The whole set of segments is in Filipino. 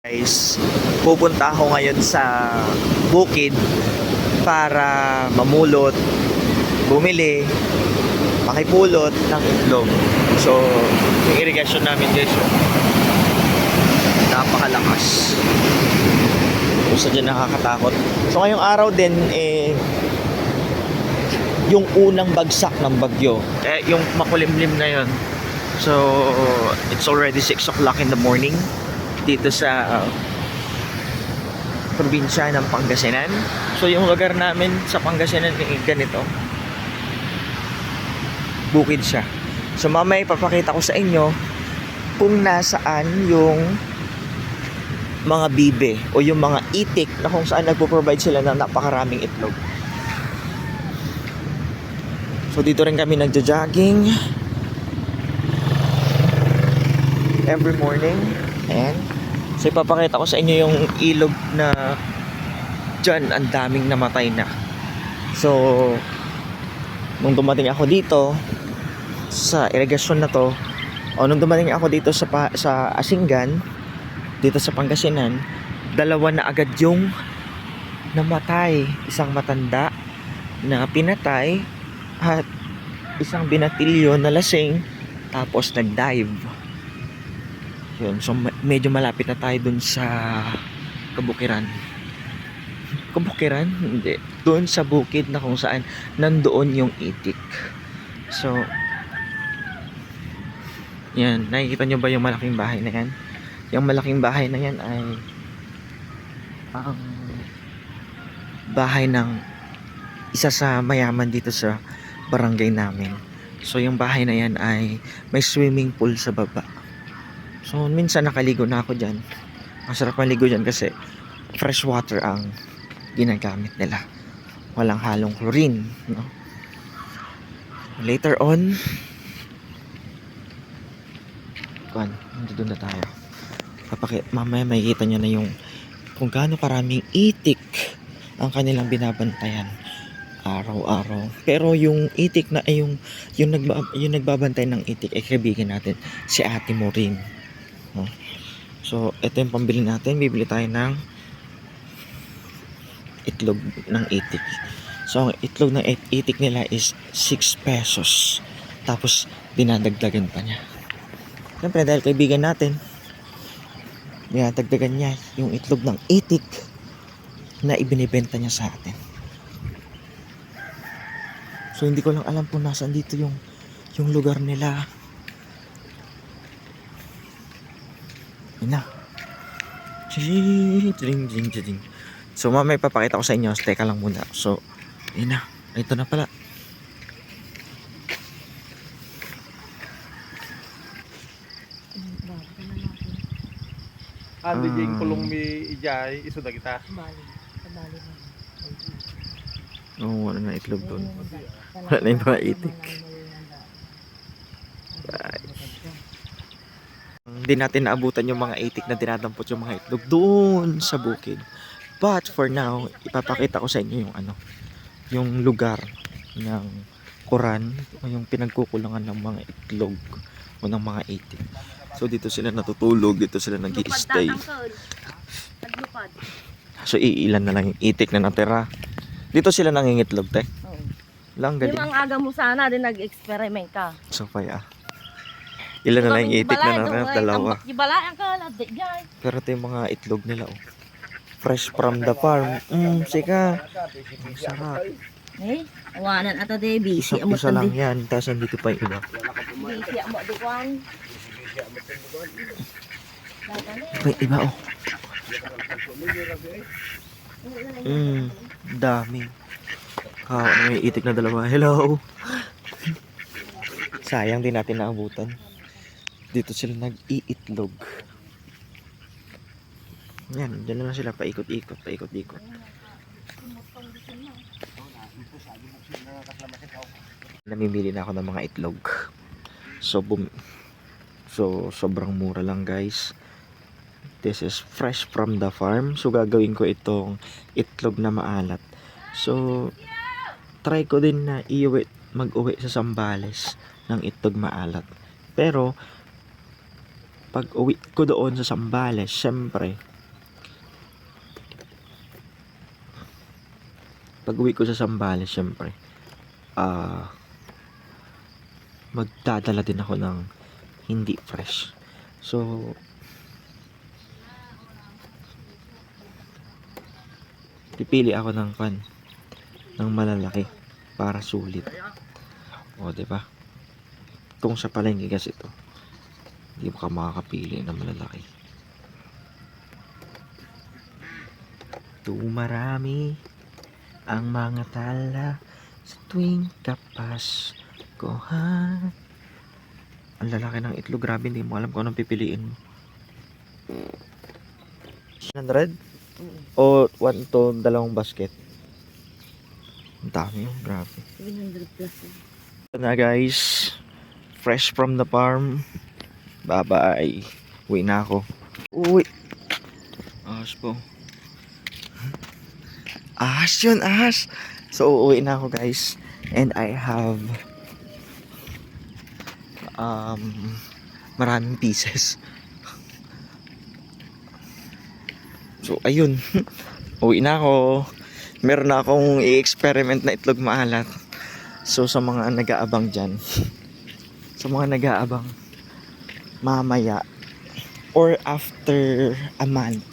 Guys, pupunta ako ngayon sa bukid para mamulot, bumili, makipulot ng itlog. So, yung irrigation namin guys, napakalakas. Kung sadya nakakatakot. So, ngayong araw din, yung unang bagsak ng bagyo. Yung makulimlim na yun. So, it's already 6 o'clock in the morning. Dito sa probinsya ng Pangasinan. So yung lugar namin sa Pangasinan ganito, bukid siya. So mamaya ipapakita ko sa inyo kung nasaan yung mga bibe o yung mga itik na kung saan nagpo-provide sila ng napakaraming itlog. So dito rin kami nagja-jogging every morning. Ayan. So ipapakita ko sa inyo yung ilog na dyan, ang daming namatay na. So nung dumating ako dito sa irigasyon na to, o nung dumating ako dito sa Asingan, dito sa Pangasinan, dalawa na agad yung namatay. Isang matanda na pinatay at isang binatilyo na lasing tapos nag-dive. Yun, so medyo malapit na tayo dun sa Kabukiran. Kabukiran? Hindi. Doon sa bukid na kung saan nandoon yung itik. So, yan. Nakikita nyo ba yung malaking bahay na yan? Yung malaking bahay na yan ay ang bahay ng isa sa mayaman dito sa barangay namin. So, yung bahay na yan ay may swimming pool sa baba. So, minsan nakaligo na ako dyan. Masarap maligo dyan kasi fresh water ang ginagamit nila. Walang halong chlorine, no? Later on, doon na tayo. Mamaya makikita nyo na yung kung gaano karaming itik ang kanilang binabantayan araw-araw. Pero yung itik na ay yung nagbabantay ng itik ay kaibigan natin, si Ate Maureen. So, ito yung pambili natin. Bibili tayo ng itlog ng itik. So, ang itlog ng itik nila is 6 pesos. Tapos, dinadagdagan pa niya. Siyempre, dahil kaibigan natin, dinadagdagan niya yung itlog ng itik na ibinibenta niya sa atin. So, hindi ko lang alam kung nasaan dito yung lugar nila. Na. So mamaya ipapakita ko sa inyo. Teka lang muna. So na. Ito na pala. Andi jing kulong mi ijay iso da kita. Bali. Oh, wala na itlog doon. Wala na yung mga itik. Hindi natin naabutan yung mga itik na dinadampot yung mga itlog doon sa bukid. But for now, ipapakita ko sa inyo yung lugar ng Quran o yung pinagkukulangan ng mga itlog o ng mga itik. So dito sila natutulog, dito sila nag-i-stay. So iilan na lang yung itik na natira. Dito sila nangingitlog, te. Oo. Lang galing. Yung ang aga mo sana din nag-experiment ka. So kaya. Ilan na lang yung itik na natira? Dalawa. Ibalaan ka, ladik guys. Pero ito yung mga itlog nila, oh. Fresh from the farm. Sika. Ang sarap. Awanan ato de busy amo Isa lang yan. Tapos nandito pa yung iba. Busy amo de kwan. May iba, oh. Dami. May itik na dalawa. Hello. Sayang din natin naabutan. Dito sila nag-iitlog. Yan, dyan na lang sila paikot-ikot. Namimili na ako ng mga itlog. So sobrang mura lang guys. This is fresh from the farm. So gagawin ko itong itlog na maalat. So try ko din na mag-uwi sa Zambales ng itlog maalat. Pero pag uwi ko doon sa Zambales, syempre pag uwi ko sa Zambales, syempre, magdadala din ako ng hindi fresh. So, pipili ako ng malalaki para sulit. O, diba? Kung sa palengke kasi ito, hindi mo ka makakapili ng malalaki. Dumarami ang mga tala sa tuwing Kapaskuhan. Ang lalaki ng itlog, grabe, hindi mo alam kung anong pipiliin mo. 100? O 1 to 2 basket? Ang dami yun, grabe. 700 plus. Ito na guys, fresh from the farm. Bye bye. Uwi na ako. Uwi. Ahas po. Ahas yun, ahas. So uuwi na ako guys. And I have maraming pieces. So ayun. Uwi na ako. Meron na akong i-experiment na itlog maalat. So sa mga nag-aabang dyan, sa mga nag-aabang, mamaya or after a month,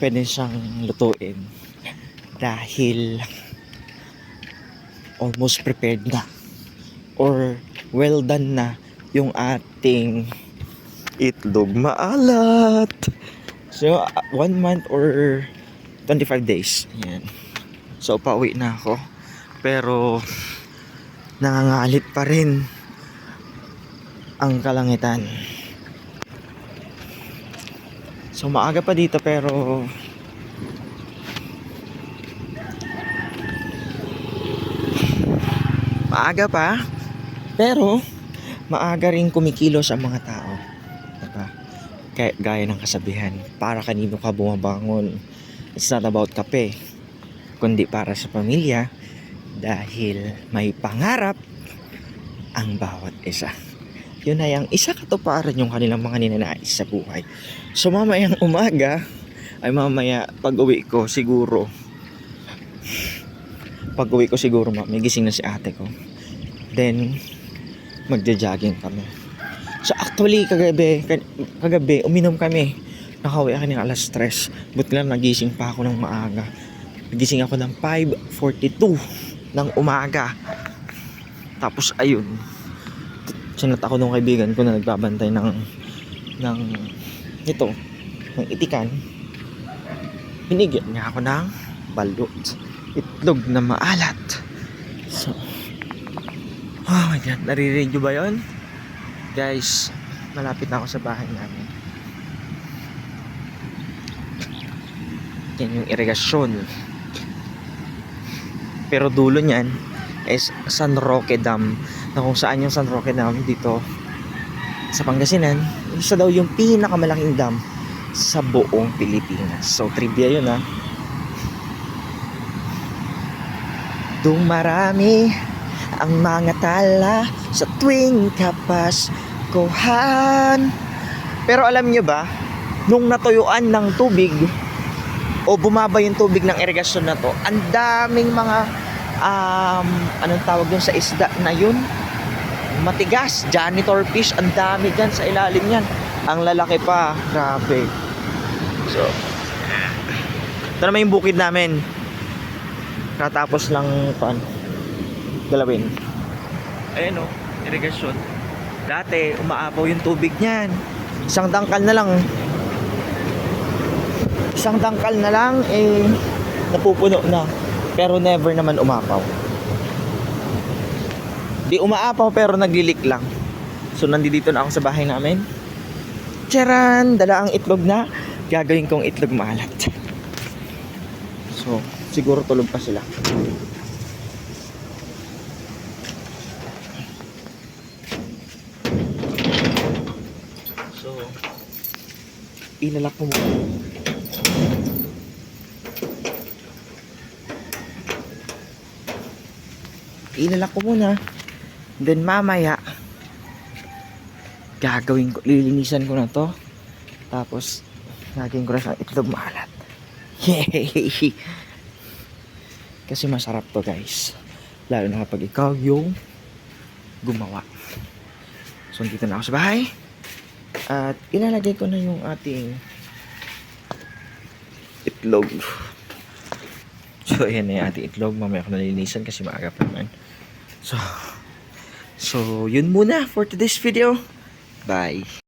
pwede siyang lutuin dahil almost prepared na or well done na yung ating itlog maalat. So 1 month or 25 days. Yan. So pauwi na ako, pero nangangalit pa rin ang kalangitan. So maaga pa dito, pero maaga rin kumikilos ang mga tao, diba? Gaya ng kasabihan, para kanino ka bumabangon. It's not about kape, kundi para sa pamilya, dahil may pangarap ang bawat isa. Yun ay ang isa katuparan yung kanilang mga ninanais sa buhay. So mamayang umaga, ay mamaya pag uwi ko siguro may gising na si ate ko. Then magja-jogging kami. So actually kagabi uminom kami. Nakauwi ako ng alas 3. Buti lang nagising pa ako ng maaga. Nagising ako ng 5:42 ng umaga. Tapos ayun, sinat ako nung kaibigan ko na nagbabantay ng itikan. Binigyan niya ako ng balot, itlog na maalat. So, oh my god, naririnig nyo ba yun? Guys, malapit na ako sa bahay namin. Yan yung irigasyon. Pero dulo niyan is San Roque Dam, na kung saan yung San Roque Dam dito sa Pangasinan, isa daw yung pinakamalaking dam sa buong Pilipinas. So trivia yun, ha. Dumarami ang mga tala sa tuwing Kapaskuhan. Pero alam nyo ba, nung natuyuan ng tubig o bumaba yung tubig ng irigasyon na to, ang daming mga anong tawag dun sa isda na yun? Matigas, janitor fish, ang dami dyan sa ilalim yan. Ang lalaki pa, grabe. So, ito naman yung bukid namin. Katapos lang galawin. Ayan o, irigasyon. Dati, umaapaw yung tubig niyan. Isang dangkal na lang, napupuno na. Pero never naman umapaw. Di umaapaw pero naglilik lang. So nandito na ako sa bahay namin. Charan! Dala ang itlog na gagawin kong itlog maalat. So siguro tulog pa sila. So ilalak ko muna. Ilalak ko muna. Then mamaya lilinisan ko na to. Tapos lagyan ko na sa itlog maalat. Yay! Kasi masarap to guys. Lalo na kapag ikaw yung gumawa. So, dito na ako sa bahay. At ilalagay ko na yung ating itlog. So, ayan na yung ating itlog. Mamaya ko nalinisan kasi maaga pa naman. So, yun muna for today's video. Bye.